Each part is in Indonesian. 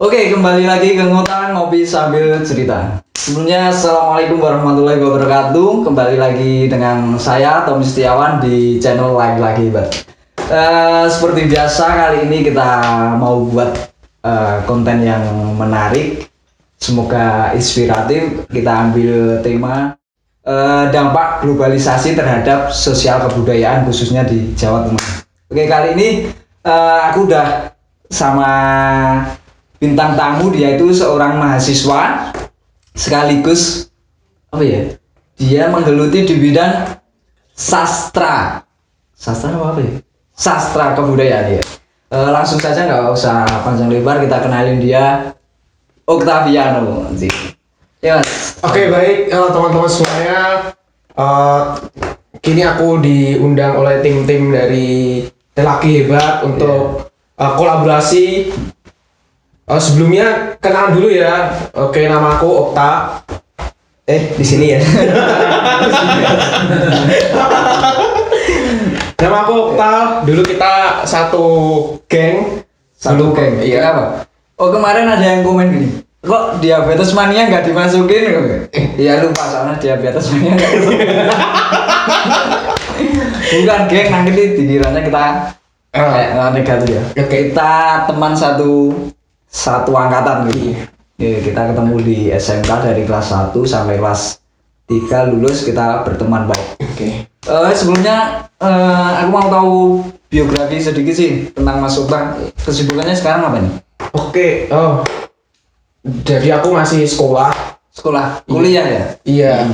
Oke, kembali lagi ke Ngotan Ngopi Sambil Cerita. Sebelumnya, Assalamualaikum warahmatullahi wabarakatuh. Kembali lagi dengan saya, Tommy Setiawan, di channel Lagi-Lagi Hebat. Seperti biasa, kali ini kita mau buat konten yang menarik. Semoga inspiratif. Kita ambil tema dampak globalisasi terhadap sosial kebudayaan, khususnya di Jawa Tengah. Oke, kali ini aku udah sama bintang tamu, dia itu seorang mahasiswa sekaligus dia menggeluti di bidang sastra apa ya? Sastra kebudayaan ya. Langsung saja, nggak usah panjang lebar, kita kenalin dia, Octaviano. Ya, Mas. Oke, baik teman-teman semuanya. Kini aku diundang oleh tim-tim dari Lagi Hebat untuk kolaborasi. Sebelumnya kenalan dulu ya. Oke, nama aku Okta. Di sini ya. Nama aku Okta. Dulu kita satu geng. Iya apa? Oh, kemarin ada yang komen gini, kok diabetes mania nggak dimasukin? Iya, lupa, soalnya diabetes mania nggak dimasukin. Bukan geng, nanti dikiranya kita negatif ya. Kita teman satu angkatan gitu. Ya, kita ketemu di SMK dari kelas 1 sampai kelas 3 lulus, kita berteman baik. Oke. Sebelumnya aku mau tahu biografi sedikit sih tentang Mas Okta. Kesibukannya sekarang apa nih? Oke. Jadi aku masih sekolah. Kuliah ya? Iya.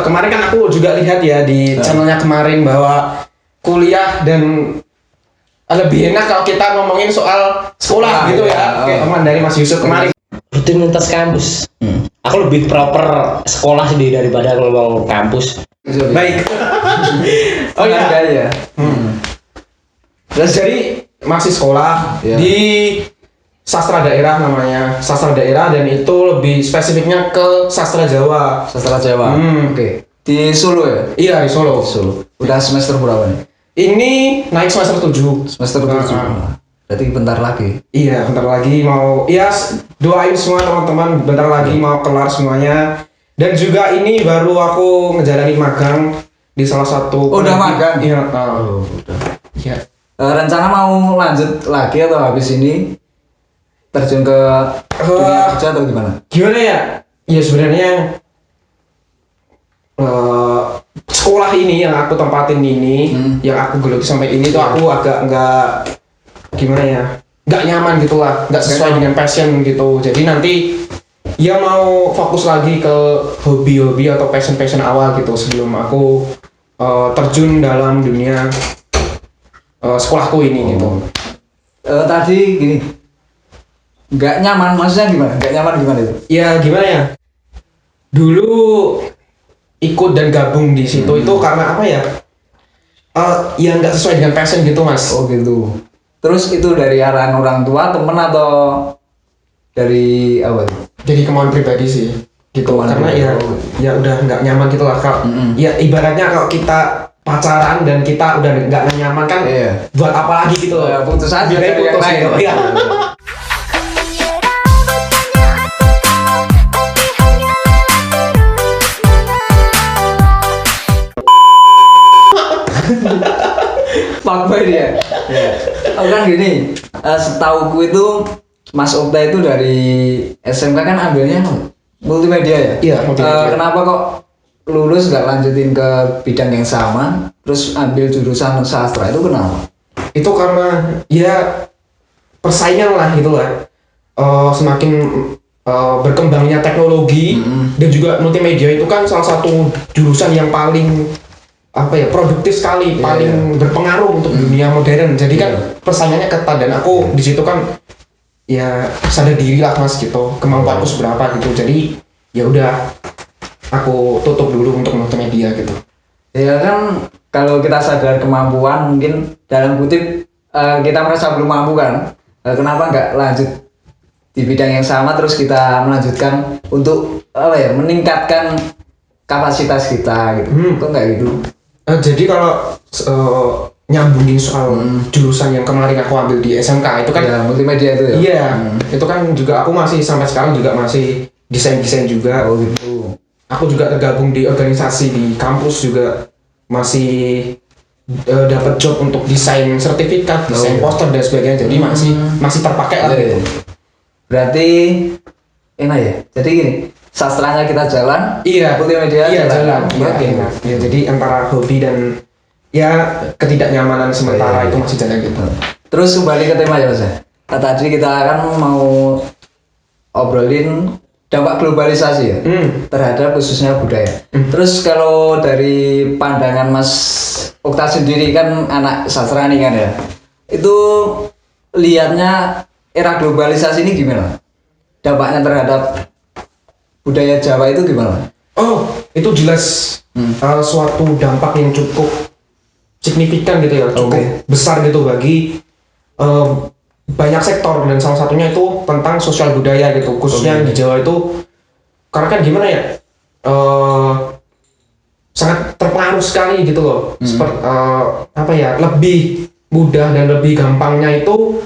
Kemarin kan aku juga lihat ya di channelnya kemarin bahwa kuliah dan lebih enak kalau kita ngomongin soal sekolah gitu ya. Kayak teman dari Mas Yusuf kemarin. Rutinitas kampus. Aku lebih proper sekolah sih daripada kalau kampus. Baik. Oh iya. Terus jadi masih sekolah di sastra daerah, namanya sastra daerah, dan itu lebih spesifiknya ke sastra Jawa. Oke. Di Solo ya? Iya, di Solo. Udah semester berapa nih? Ini naik semester 7. Semester 7. Berarti bentar lagi. Iya, bentar lagi mau, doain semua teman-teman, bentar lagi mau kelar semuanya. Dan juga ini baru aku ngejalanin magang di salah satu. Udah magang? Iya. Udah. Iya. Rencana mau lanjut lagi atau habis ini terjun ke dunia kerja atau gimana? Gimana ya? Ya sebenarnya sekolah ini yang aku tempatin ini, yang aku geluti sampai ini tuh aku agak nggak nyaman gitu lah, nggak sesuai dengan passion gitu. Jadi nanti ya mau fokus lagi ke hobi-hobi atau passion awal gitu sebelum aku terjun dalam dunia sekolahku ini gitu. Tadi gini, nggak nyaman, maksudnya gimana? Nggak nyaman gimana itu? Ya gimana ya? Dulu ikut dan gabung di situ itu karena apa ya? Ya nggak sesuai dengan passion gitu, Mas. Oh gitu. Terus itu dari arahan orang tua, temen, atau dari apa? Jadi kemauan pribadi sih gitu. Karena ya udah nggak nyaman gitu lah kalau ya ibaratnya kalau kita pacaran dan kita udah nggak nyaman kan, buat apa lagi gitu. Putus aja dari yang lain. Gitu. Ya. Fuckboy dia. Kan gini, setauku itu Mas Okta itu dari SMK kan ambilnya multimedia ya? Iya, multimedia. Kenapa kok lulus nggak lanjutin ke bidang yang sama, terus ambil jurusan sastra, itu kenapa? Itu karena ya persaingan lah gitu lah. Semakin berkembangnya teknologi dan juga multimedia itu kan salah satu jurusan yang paling produktif sekali, paling berpengaruh untuk dunia modern. Jadi kan persaingannya ketat dan aku di situ kan ya sadar diri lah, Mas, gitu, kemampuanku seberapa gitu. Jadi ya udah aku tutup dulu untuk multimedia gitu. Ya kan, kalau kita sadar kemampuan, mungkin dalam kutip kita merasa belum mampu kan, kenapa nggak lanjut di bidang yang sama, terus kita melanjutkan untuk meningkatkan kapasitas kita gitu. Kok nggak gitu? Jadi kalau nyambungin soal jurusan yang kemarin aku ambil di SMK itu kan. Ya, multimedia itu ya. Iya, itu kan juga aku masih sampai sekarang juga masih desain juga. Oh gitu. Aku juga tergabung di organisasi di kampus juga masih dapat job untuk desain sertifikat, desain poster dan sebagainya. Jadi masih terpakai lah Iya, gitu. iya. Berarti enak ya. Jadi gini, sastranya kita jalan, Iya, multimedia iya jalan. Iya, Oke. enak. Ya, jadi antara hobi dan ya ketidaknyamanan sementara Iya, iya. itu masih jalan gitu. Terus kembali ke tema ya Mas. Nah, tadi kita kan mau obrolin dampak globalisasi ya terhadap khususnya budaya. Terus kalau dari pandangan Mas Okta sendiri kan anak sastra nih kan ya, itu lihatnya era globalisasi ini gimana? Dampaknya terhadap budaya Jawa itu gimana? Oh, itu jelas suatu dampak yang cukup signifikan gitu ya, cukup Oke. besar gitu bagi banyak sektor dan salah satunya itu tentang sosial budaya gitu, khususnya di Jawa itu karena kan gimana ya, sangat terpengaruh sekali gitu loh, seperti apa ya, lebih mudah dan lebih gampangnya itu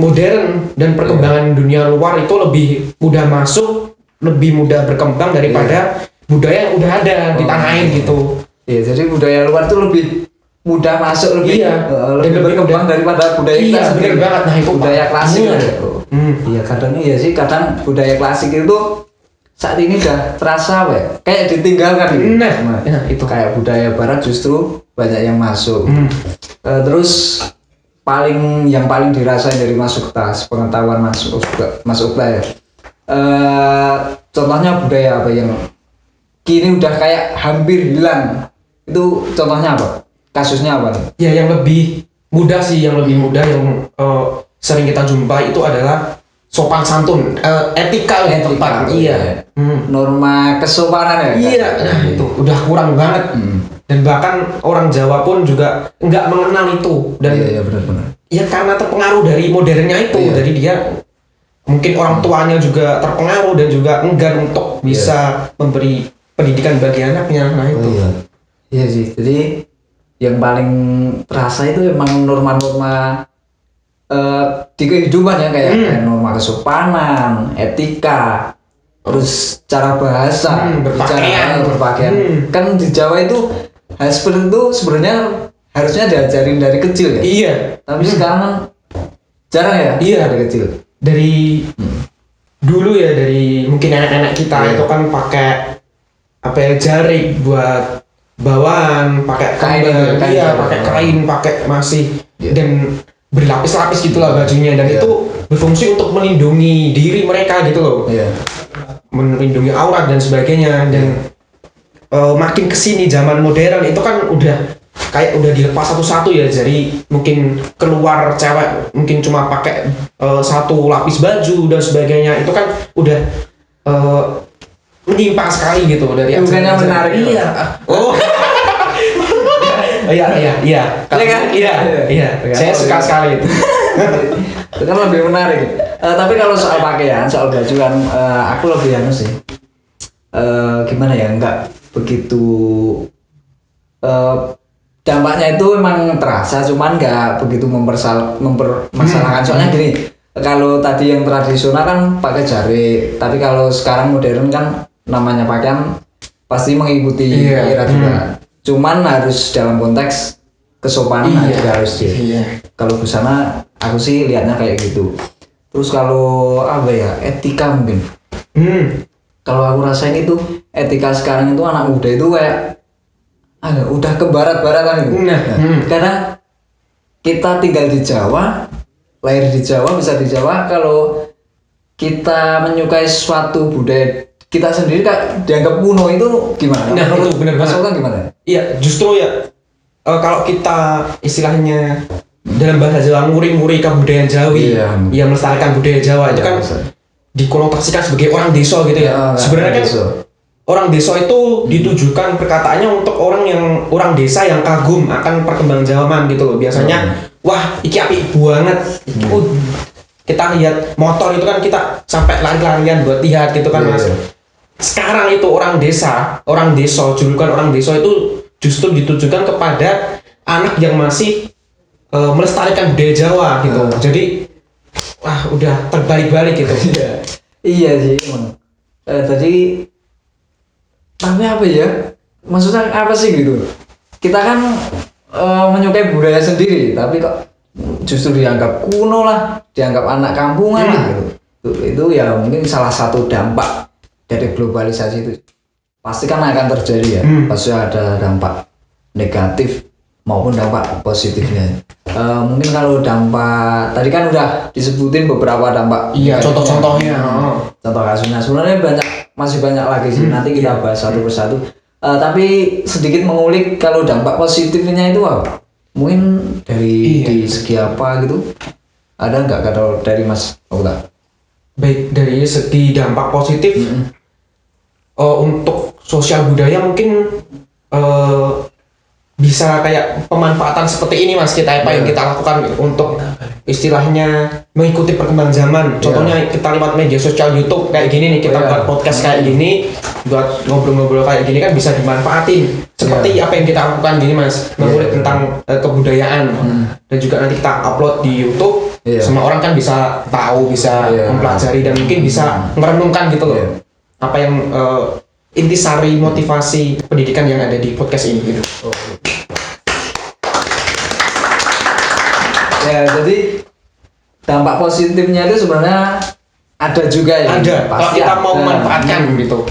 modern dan perkembangan dunia luar itu lebih mudah masuk, lebih mudah berkembang daripada budaya yang udah ada di tanah air gitu. Iya, jadi budaya luar tuh lebih mudah masuk, lebih Iya, lebih dan lebih berkembang daripada budaya kita Iya, sendiri. bener banget. Nah, itu budaya klasik iya. kan ya. Iya, kadang iya sih, kadang budaya klasik itu saat ini udah terasa apa ya, kayak ditinggalkan gitu. Nah, itu. Kayak budaya barat justru banyak yang masuk. Terus yang paling dirasain dari masuk tas pengetahuan masuk ya. Contohnya budaya apa yang kini udah kayak hampir hilang, itu contohnya apa? Kasusnya apa nih? Ya, yang lebih mudah sih, yang lebih mudah yang sering kita jumpai itu adalah sopan santun, etika yang tepat. Iya. Norma kesopanan ya. Iya, nah itu udah kurang banget. Dan bahkan orang Jawa pun juga nggak mengenal itu. Dan Iya benar-benar. ya karena terpengaruh dari modernnya itu, Iya. jadi dia mungkin orang tuanya juga terpengaruh dan juga enggan untuk bisa memberi pendidikan bagi anaknya. Nah itu. Iya sih. Jadi yang paling terasa itu emang norma-norma di kehidupan ya, kayak norma kesopanan, etika, terus cara bahasa, berpakaian. Kan di Jawa itu hal seperti itu sebenarnya harusnya diajarin dari kecil ya. Iya. Tapi sekarang kan jarang ya. Iya. Dari kecil. Dari dulu ya, dari mungkin anak-anak kita itu kan pakai apa ya, jari buat bawahan, pakai Kain, kembar, kain. iya, pakai kain, pakai masih dan berlapis-lapis gitulah bajunya, dan Iya. itu berfungsi untuk melindungi diri mereka gitu loh, Iya. melindungi aurat dan sebagainya. Dan makin kesini zaman modern itu kan udah kayak udah dilepas satu-satu ya, jadi mungkin keluar cewek mungkin cuma pakai satu lapis baju dan sebagainya, itu kan udah menyimpang sekali gitu dari Bukannya menarik. Iya. Oh. Iya. Iya kan? Iya. Saya suka sekali itu. Itu kan lebih menarik. Tapi kalau soal pakaian, soal baju kan, aku lebih anu sih. Gimana ya? Enggak begitu. Dampaknya itu memang terasa, cuman nggak begitu mempermasalahkan. Soalnya gini, kalau tadi yang tradisional kan pakai jari, tapi kalau sekarang modern kan namanya pakaian pasti mengikuti era juga. Cuman harus dalam konteks kesopanan juga harus dia. Iya. Kalau busana aku sih lihatnya kayak gitu. Terus kalau apa ya, etika mungkin. Kalau aku rasain itu etika sekarang itu anak muda itu kayak udah ke barat-baratan itu. Karena kita tinggal di Jawa, lahir di Jawa, bisa di Jawa, kalau kita menyukai suatu budaya kita sendiri dianggap kuno itu gimana? Nah, itu benar banget. Maksudnya gimana? Iya, justru ya kalau kita istilahnya dalam bahasa Jawa nguri-nguri kebudayaan Jawi, yang melestarikan budaya Jawa itu kan dikonotasikan sebagai orang desa gitu ya. Sebenarnya kan orang desa itu ditujukan perkataannya untuk orang desa yang kagum akan perkembangan zaman gitu loh. Biasanya wah iki apik banget. Kita lihat motor itu kan kita sampai lari-larian buat lihat gitu kan Mas. Sekarang itu orang desa, julukan orang desa itu justru ditujukan kepada anak yang masih melestarikan budaya Jawa gitu. Jadi wah udah terbalik-balik gitu. Iya sih emang. Tadi tapi apa ya? Maksudnya apa sih gitu? Kita kan menyukai budaya sendiri, tapi kok justru dianggap kuno lah, dianggap anak kampungan lah gitu. Itu ya mungkin salah satu dampak dari globalisasi itu. Pasti kan akan terjadi ya, pasti ada dampak negatif maupun dampak positifnya. Mungkin kalau dampak tadi kan udah disebutin beberapa dampak. Iya, contoh-contohnya. Contoh kasusnya sebenarnya masih banyak lagi sih. Nanti kita bahas satu persatu. Tapi sedikit mengulik kalau dampak positifnya itu apa? Mungkin dari di segi apa gitu? Ada nggak kalau dari Mas Ola? Baik dari segi dampak positif untuk sosial budaya mungkin bisa kayak pemanfaatan seperti ini Mas, kita apa yang kita lakukan untuk istilahnya mengikuti perkembangan zaman. Contohnya kita lewat media sosial YouTube kayak gini nih, kita buat podcast kayak gini, buat ngobrol-ngobrol kayak gini kan bisa dimanfaatin. Seperti apa yang kita lakukan gini Mas, mengulik tentang kebudayaan dan juga nanti kita upload di YouTube. Semua orang kan bisa tahu, bisa mempelajari dan mungkin bisa merenungkan gitu loh. Apa yang intisari motivasi pendidikan yang ada di podcast ini gitu. Ya, jadi dampak positifnya itu sebenarnya ada juga ya. Ada. Kalau kita mau memanfaatkan gitu.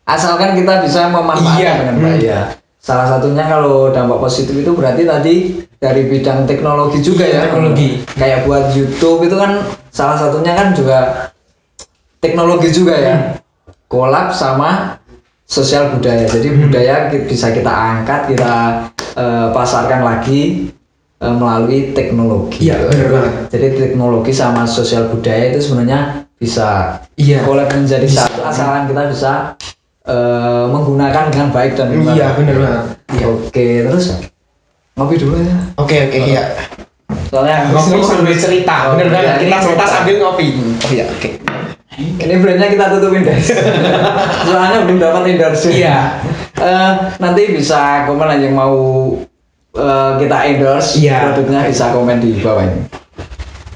Asalkan kita bisa memanfaatkan dengan baik ya. Salah satunya kalau dampak positif itu berarti tadi dari bidang teknologi juga ya. Teknologi. Kayak buat YouTube itu kan salah satunya kan juga teknologi juga ya. Kolab sama sosial budaya. Jadi budaya bisa kita angkat, kita pasarkan lagi melalui teknologi. Iya, benar banget. Jadi teknologi sama sosial budaya itu sebenarnya bisa kolab menjadi satu asalkan kita bisa menggunakan dengan baik dan benar. Iya, benar banget. Oke, terus ngopi dulu ya. Oke, iya. Soalnya Ngopi sambil cerita. Benar banget. Kita cerita sambil ngopi. Oh iya, oke. Ini brandnya kita tutupin guys. Soalnya belum dapat endorse. Iya. Nanti bisa komen aja yang mau kita endorse produknya, bisa komen di bawah ini.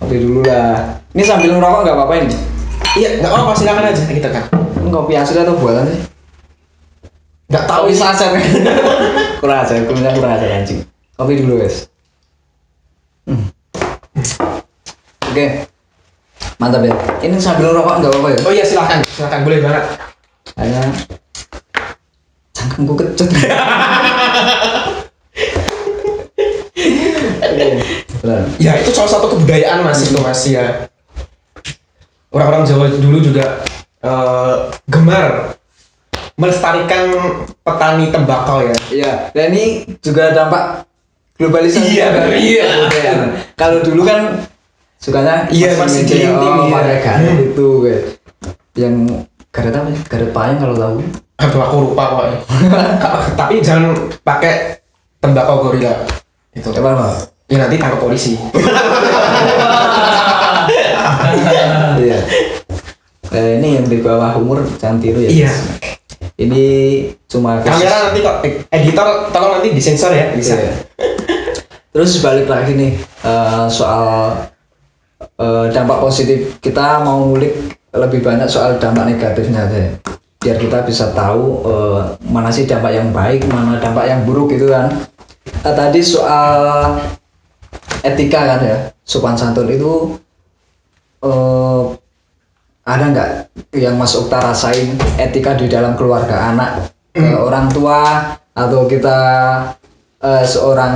Ngopi dulu lah. Ini sambil ngerokok nggak apa-apa ini? Iya, nggak apa-apa, silakan aja kita kan. Ngopi asli atau buatan sih? Nggak tahu Kopi saset. Kurang aja, kopinya kurang aja anjing. Kopi dulu guys. Oke. Mantap ya. Ini sambil ngerokok nggak apa-apa ya? Oh iya, silakan boleh banget. Hanya cangkemku kecut. Ya itu salah satu kebudayaan Mas itu Mas ya. Orang-orang Jawa dulu juga gemar melestarikan petani tembakau ya. Iya, dan ini juga dampak globalisasi. Iya. Kalau dulu kan sukanya masih di pakai garet itu guys. Yang garet apa sih? Garet payung kalau tahu. Aduh aku lupa pokoknya. Tapi jangan pakai tembakau gorila. Itu. Apa? Ya nanti tangkap polisi. Iya. Ini yang di bawah umur jangan tiru ya. Iya. Ini cuma Kamera nanti kok editor tolong nanti disensor ya bisa. Iya. Terus balik lagi nih soal dampak positif, kita mau ngulik lebih banyak soal dampak negatifnya aja ya. Biar kita bisa tahu mana sih dampak yang baik, mana dampak yang buruk gitu kan. Tadi soal etika kan ya, sopan santun itu ada nggak yang Mas Okta rasain etika di dalam keluarga anak ke orang tua, atau kita seorang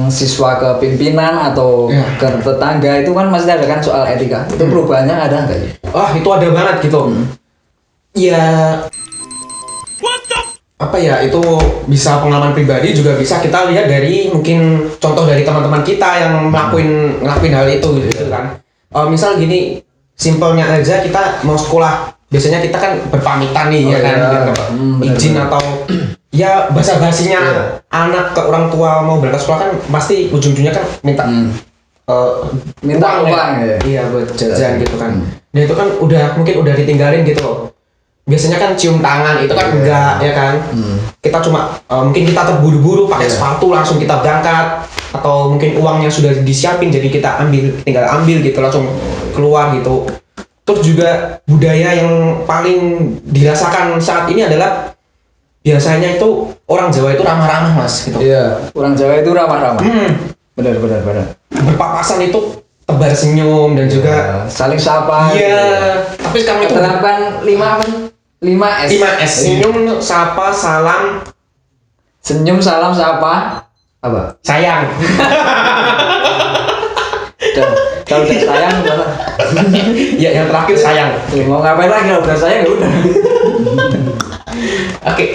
siswa ke pimpinan atau ke tetangga, itu kan masih ada kan soal etika. Itu perubahannya ada nggak ya? Itu ada banget gitu. Ya apa ya, itu bisa pengalaman pribadi, juga bisa kita lihat dari mungkin contoh dari teman-teman kita yang ngelakuin hal itu gitu kan. Misal gini, simpelnya aja, kita mau sekolah biasanya kita kan berpamitan nih izin atau ya basa-basinya anak ke orang tua mau berangkat sekolah kan pasti ujung-ujungnya kan minta Minta uang ya? Iya buat jajan gitu kan. Nah itu kan mungkin udah ditinggalin gitu loh. biasanya kan cium tangan itu kan Iya. enggak ya kan. Kita cuma mungkin kita terburu-buru pakai Iya. sepatu langsung kita berangkat, atau mungkin uangnya sudah disiapin jadi kita tinggal ambil gitu langsung keluar gitu. Terus juga budaya yang paling dirasakan saat ini adalah biasanya itu orang Jawa itu ramah-ramah mas gitu. Iya, orang Jawa itu ramah-ramah. Benar. Berpapasan itu tebar senyum dan juga saling sapa. iya. Tapi sekarang itu Terapkan 5 apa? 5S. 5S, senyum, sapa, salam, Senyum, salam, sapa. Apa? sayang. Dan kalau udah sayang gimana? Ya yang terakhir sayang. Ya, mau ngapain lagi kalau udah sayang ya udah. Oke.